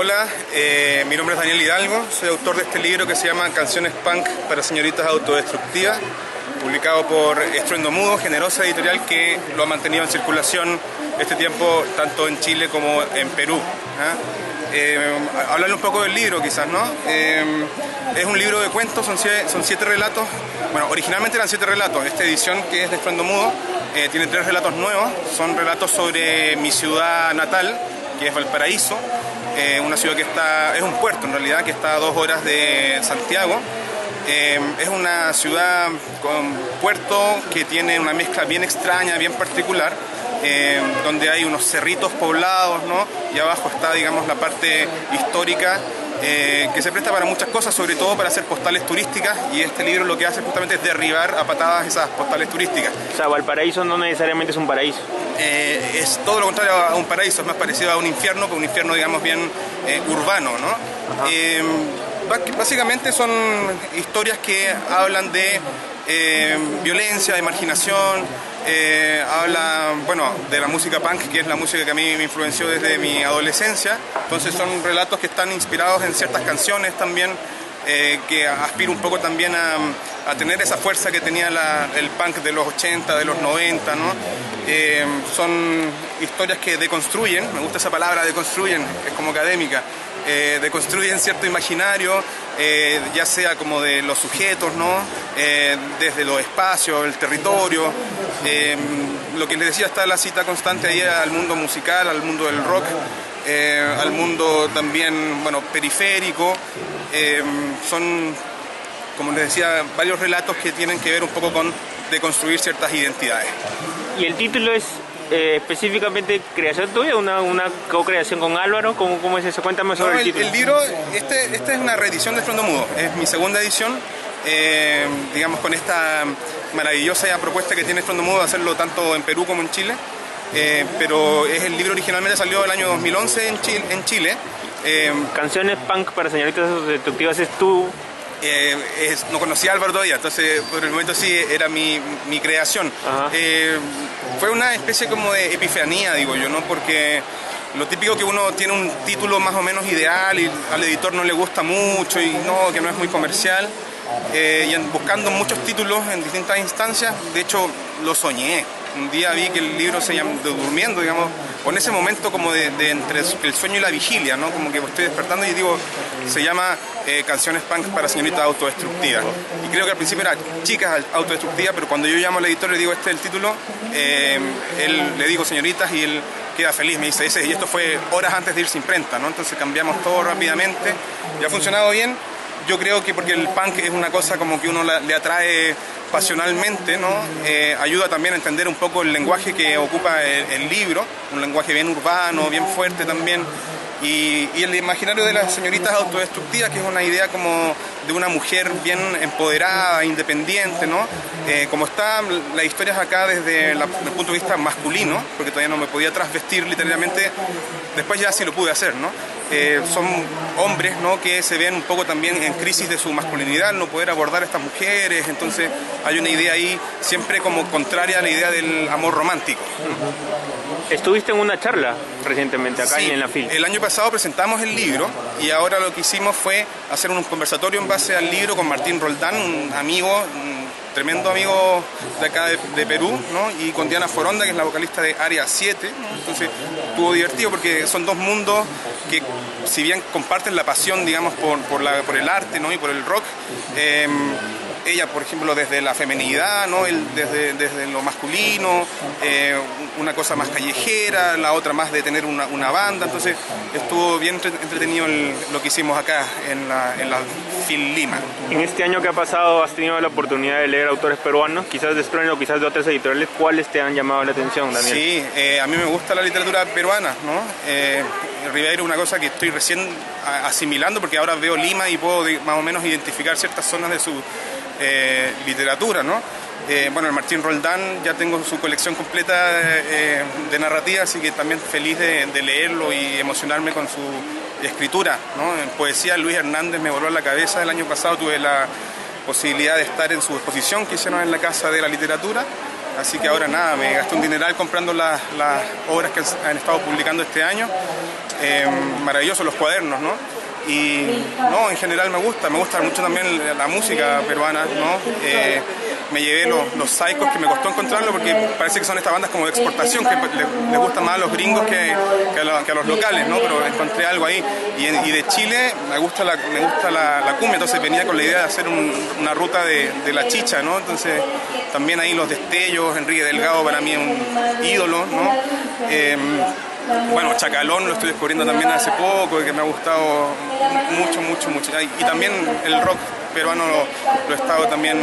Hola, mi nombre es Daniel Hidalgo, soy autor de este libro que se llama Canciones Punk para señoritas autodestructivas, publicado por Estruendo Mudo, generosa editorial que lo ha mantenido en circulación este tiempo tanto en Chile como en Perú. Hablarle un poco del libro quizás, ¿no? Es un libro de cuentos, son 7 relatos. Bueno, originalmente eran 7 relatos. Esta edición, que es de Estruendo Mudo, tiene 3 relatos nuevos. Son relatos sobre mi ciudad natal, que es Valparaíso, una ciudad que está, es un puerto en realidad, que está a 2 horas de Santiago. Es una ciudad con puerto que tiene una mezcla bien extraña, bien particular, donde hay unos cerritos poblados, ¿no? Y abajo está, digamos, la parte histórica, que se presta para muchas cosas, sobre todo para hacer postales turísticas, y este libro lo que hace justamente es derribar a patadas esas postales turísticas. O sea, Valparaíso no necesariamente es un paraíso. Es todo lo contrario a un paraíso, es más parecido a un infierno, pero un infierno, digamos, bien urbano, ¿no? Básicamente son historias que hablan de violencia, de marginación, habla, bueno, de la música punk, que es la música que a mí me influenció desde mi adolescencia. Entonces son relatos que están inspirados en ciertas canciones también, que aspiro un poco también a tener esa fuerza que tenía el punk de los 80, de los 90, ¿no? Son historias que deconstruyen, me gusta esa palabra, deconstruyen, es como académica, deconstruyen cierto imaginario, ya sea como de los sujetos, ¿no? Desde los espacios, el territorio, lo que les decía, está la cita constante ahí al mundo musical, al mundo del rock, al mundo también, bueno, periférico. Son, como les decía, varios relatos que tienen que ver un poco con deconstruir ciertas identidades. ¿Y el título es específicamente creación tuya, una co-creación con Álvaro? ¿Cómo es eso? Cuéntame sobre el título. El libro, esta es una reedición de Estruendo Mudo, es mi segunda edición, digamos, con esta maravillosa propuesta que tiene Estruendo Mudo de hacerlo tanto en Perú como en Chile, pero es el libro originalmente salió el año 2011 en Chile. Canciones Punk para señoritas autodestructivas es tú. No conocía a Álvaro todavía, entonces por el momento sí era mi creación. Fue una especie como de epifanía, digo yo, ¿no? Porque lo típico que uno tiene un título más o menos ideal y al editor no le gusta mucho y que no es muy comercial, y buscando muchos títulos en distintas instancias, de hecho lo soñé. Un día vi que el libro se llama Durmiendo, digamos, con ese momento como de entre el sueño y la vigilia, ¿no? Como que estoy despertando y digo, se llama Canciones Punk para señoritas autodestructivas. Y creo que al principio era chicas autodestructivas, pero cuando yo llamo al editor y le digo este es el título, él le digo señoritas y él queda feliz, me dice ese, y esto fue horas antes de irse a imprenta, ¿no? Entonces cambiamos todo rápidamente y ha funcionado bien. Yo creo que porque el punk es una cosa como que uno le atrae pasionalmente, ¿no? Ayuda también a entender un poco el lenguaje que ocupa el libro, un lenguaje bien urbano, bien fuerte también, y el imaginario de las señoritas autodestructivas, que es una idea como de una mujer bien empoderada, independiente, ¿no? Como están las historias acá desde el punto de vista masculino, porque todavía no me podía trasvestir literalmente, después ya sí lo pude hacer, ¿no? Son hombres, ¿no? Que se ven un poco también en crisis de su masculinidad, no poder abordar a estas mujeres, entonces hay una idea ahí siempre como contraria a la idea del amor romántico. Estuviste en una charla recientemente acá en la FIL. El año pasado presentamos el libro y ahora lo que hicimos fue hacer un conversatorio en base al libro con Martín Roldán, un amigo, un tremendo amigo de acá de Perú, ¿no? Y con Diana Foronda, que es la vocalista de Área 7, ¿no? Entonces estuvo divertido porque son dos mundos que, si bien comparten la pasión, digamos, por el arte, ¿no? Y por el rock, ella, por ejemplo, desde la feminidad, ¿no? Él desde lo masculino, una cosa más callejera, la otra más de tener una banda. Entonces estuvo bien entretenido lo que hicimos acá en la FIL Lima. En este año que ha pasado, ¿has tenido la oportunidad de leer autores peruanos, quizás de Estruendo, quizás de otras editoriales? ¿Cuáles te han llamado la atención, Daniel? Sí, a mí me gusta la literatura peruana, ¿no? Ribeiro es una cosa que estoy recién asimilando, porque ahora veo Lima y puedo más o menos identificar ciertas zonas de su literatura, ¿no? Bueno, el Martín Roldán, ya tengo su colección completa de narrativa, así que también feliz de leerlo y emocionarme con su escritura, ¿no? En poesía, Luis Hernández me voló a la cabeza. El año pasado tuve la posibilidad de estar en su exposición que hicieron en la Casa de la Literatura, así que ahora nada, me gasté un dineral comprando las obras que han estado publicando este año. Maravillosos los cuadernos, ¿no? Y no, en general me gusta mucho también la música peruana, ¿no? Me llevé los Psychos, que me costó encontrarlo porque parece que son estas bandas como de exportación que les gustan más a los gringos que a los locales, ¿no? Pero encontré algo ahí. Y de Chile me gusta la cumbia, entonces venía con la idea de hacer una ruta de la chicha, ¿no? Entonces también ahí los destellos, Enrique Delgado para mí es un ídolo, ¿no? Bueno, Chacalón lo estoy descubriendo también hace poco, que me ha gustado mucho. Y también el rock peruano lo he estado también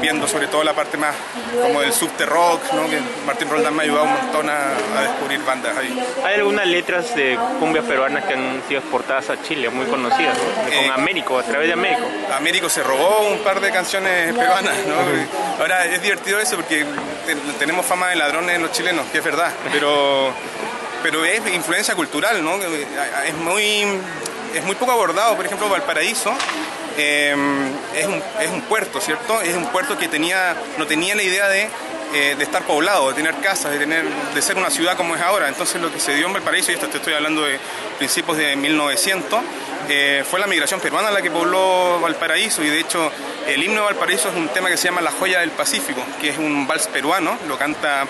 viendo, sobre todo la parte más como del subte rock, ¿no? Que Martín Roldán me ha ayudado un montón a descubrir bandas ahí. ¿Hay algunas letras de cumbias peruanas que han sido exportadas a Chile, muy conocidas, ¿no? Con Américo, a través de Américo? Américo se robó un par de canciones peruanas, ¿no? Ahora es divertido eso porque tenemos fama de ladrones los chilenos, que es verdad, pero es influencia cultural, ¿no? Es muy poco abordado. Por ejemplo, Valparaíso es un puerto, ¿cierto? Es un puerto que no tenía la idea de estar poblado, de tener casas, de ser una ciudad como es ahora. Entonces lo que se dio en Valparaíso, y esto te estoy hablando de principios de 1900, fue la migración peruana la que pobló Valparaíso, y de hecho el himno de Valparaíso es un tema que se llama La Joya del Pacífico, que es un vals peruano, lo canta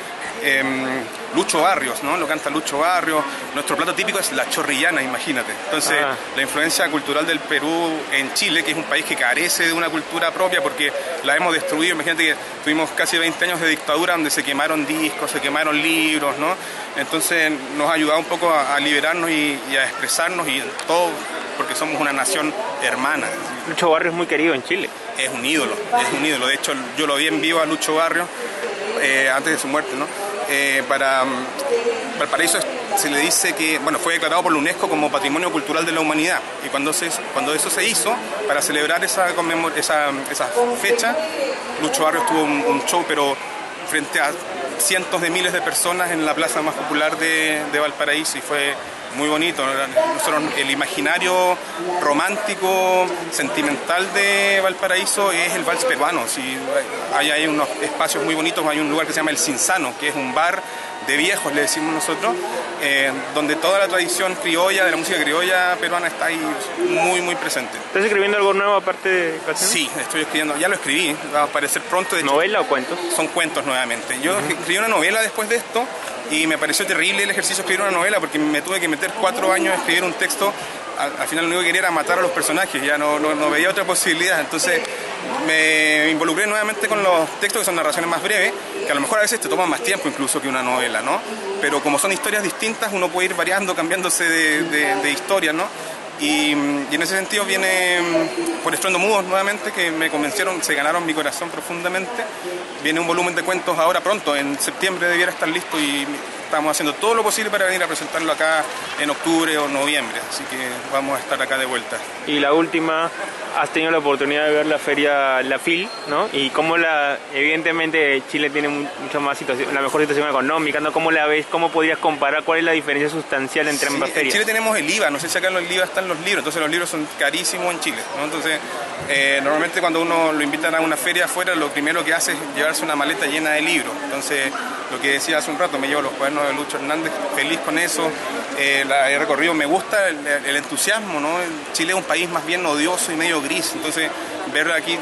Lucho Barrios, ¿no? Lo canta Lucho Barrios. Nuestro plato típico es la chorrillana, imagínate. Entonces, la influencia cultural del Perú en Chile, que es un país que carece de una cultura propia porque la hemos destruido. Imagínate que tuvimos casi 20 años de dictadura donde se quemaron discos, se quemaron libros, ¿no? Entonces, nos ha ayudado un poco a liberarnos y a expresarnos, y todo porque somos una nación hermana. Lucho Barrios es muy querido en Chile. Es un ídolo. De hecho, yo lo vi en vivo a Lucho Barrios antes de su muerte, ¿no? Para Valparaíso se le dice que, bueno, fue declarado por la UNESCO como Patrimonio Cultural de la Humanidad, y cuando eso se hizo, para celebrar esa fecha, Lucho Barrios tuvo un show, pero frente a cientos de miles de personas en la plaza más popular de Valparaíso, y fue muy bonito. Nosotros, el imaginario romántico, sentimental de Valparaíso es el vals peruano. Si hay unos espacios muy bonitos, hay un lugar que se llama El Cinzano, que es un bar de viejos, le decimos nosotros, donde toda la tradición criolla, de la música criolla peruana, está ahí muy presente. ¿Estás escribiendo algo nuevo aparte de canciones? Sí, estoy escribiendo, ya lo escribí, va a aparecer pronto. De hecho, ¿novela o cuentos? Son cuentos nuevamente. Yo escribí una novela después de esto, y me pareció terrible el ejercicio de escribir una novela porque me tuve que meter 4 años a escribir un texto. Al final lo único que quería era matar a los personajes, ya no veía otra posibilidad. Entonces me involucré nuevamente con los textos, que son narraciones más breves, que a lo mejor a veces te toman más tiempo incluso que una novela, ¿no? Pero como son historias distintas, uno puede ir variando, cambiándose de historia, ¿no? Y en ese sentido viene Por Estruendo Mudos nuevamente, que me convencieron, se ganaron mi corazón profundamente. Viene un volumen de cuentos ahora pronto, en septiembre debiera estar listo, y estamos haciendo todo lo posible para venir a presentarlo acá en octubre o noviembre, así que vamos a estar acá de vuelta. Y la última, has tenido la oportunidad de ver la feria La FIL, ¿no? Y cómo evidentemente Chile tiene mucha más situación, la mejor situación económica, ¿no? ¿Cómo la ves? ¿Cómo podrías comparar? ¿Cuál es la diferencia sustancial entre ambas ferias? En Chile tenemos el IVA, no sé si acá en el IVA están los libros, entonces los libros son carísimos en Chile, ¿no? Entonces normalmente cuando uno lo invitan a una feria afuera, lo primero que hace es llevarse una maleta llena de libros. Entonces, lo que decía hace un rato, me llevo los cuadernos de Lucho Hernández, feliz con eso. La he recorrido, me gusta el entusiasmo, ¿no? Chile es un país más bien odioso y medio gris, entonces ver aquí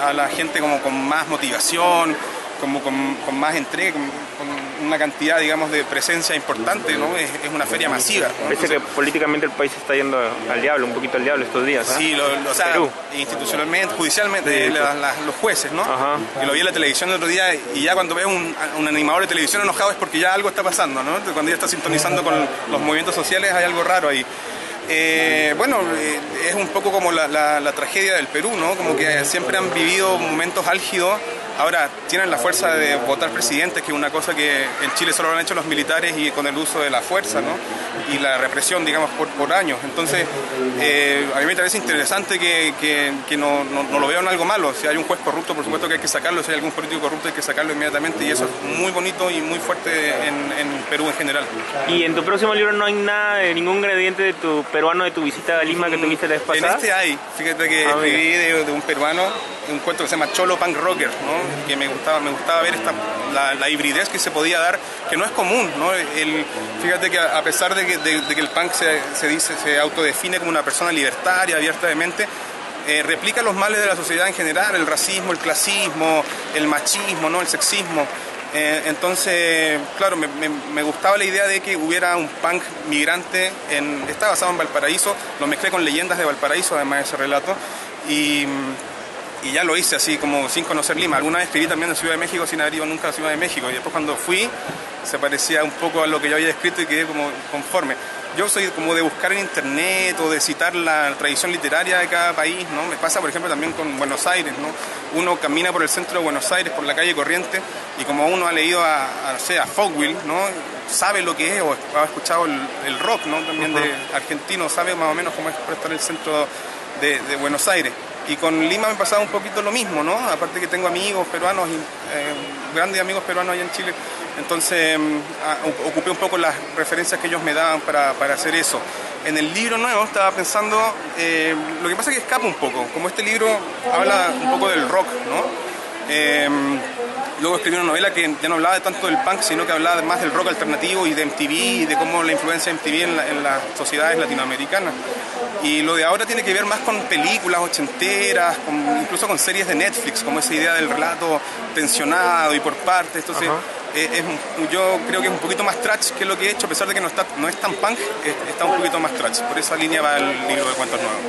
a la gente como con más motivación, como con más entrega, con una cantidad, digamos, de presencia importante, ¿no? Es una feria masiva, ¿no? Parece que políticamente el país está yendo al diablo, un poquito al diablo estos días, ¿eh? Sí, o sea, institucionalmente, judicialmente, los jueces, ¿no? Ajá. Que lo vi en la televisión el otro día, y ya cuando veo un animador de televisión enojado es porque ya algo está pasando, ¿no? Cuando ya está sintonizando con los movimientos sociales hay algo raro ahí. Es un poco como la tragedia del Perú, ¿no? Como que siempre han vivido momentos álgidos. Ahora tienen la fuerza de votar presidentes, que es una cosa que en Chile solo lo han hecho los militares y con el uso de la fuerza, ¿no? Y la represión, digamos, por años. Entonces, a mí me parece interesante que no lo vean algo malo. Si hay un juez corrupto, por supuesto que hay que sacarlo. Si hay algún político corrupto, hay que sacarlo inmediatamente. Y eso es muy bonito y muy fuerte en Perú en general. ¿Y en tu próximo libro no hay nada de ningún ingrediente de tu peruano de tu visita a Lima que tuviste la vez pasada? En este hay. Fíjate que escribí de un peruano un cuento que se llama Cholo Punk Rocker, ¿no? que me gustaba ver la hibridez que se podía dar, que no es común, ¿no? Fíjate que a pesar de que el punk se autodefine como una persona libertaria, abierta de mente, replica los males de la sociedad en general, el racismo, el clasismo, el machismo, ¿no? El sexismo. Entonces, claro, me gustaba la idea de que hubiera un punk migrante, está basado en Valparaíso, lo mezclé con leyendas de Valparaíso, además de ese relato, y ya lo hice así como sin conocer Lima. Alguna vez escribí también en Ciudad de México sin haber ido nunca a Ciudad de México, y después cuando fui se parecía un poco a lo que yo había escrito y quedé como conforme. Yo soy como de buscar en internet o de citar la tradición literaria de cada país, ¿no? Me pasa, por ejemplo, también con Buenos Aires, ¿no? Uno camina por el centro de Buenos Aires, por la calle Corrientes, y como uno ha leído no sé, a Fogwill, ¿no? Sabe lo que es, o ha escuchado el rock, ¿no? También de argentino, sabe más o menos cómo es estar en el centro de Buenos Aires. Y con Lima me pasaba un poquito lo mismo, ¿no? Aparte que tengo amigos peruanos, grandes amigos peruanos allá en Chile, entonces ocupé un poco las referencias que ellos me daban para hacer eso. En el libro nuevo estaba pensando, lo que pasa es que escapa un poco, como este libro habla un poco del rock, ¿no? Luego escribí una novela que ya no hablaba tanto del punk, sino que hablaba más del rock alternativo y de MTV y de cómo la influencia de MTV en las sociedades latinoamericanas. Y lo de ahora tiene que ver más con películas ochenteras, incluso con series de Netflix, como esa idea del relato tensionado y por partes. Entonces, yo creo que es un poquito más trash que lo que he hecho, a pesar de que no es tan punk, está un poquito más trash. Por esa línea va el libro de cuentos nuevos.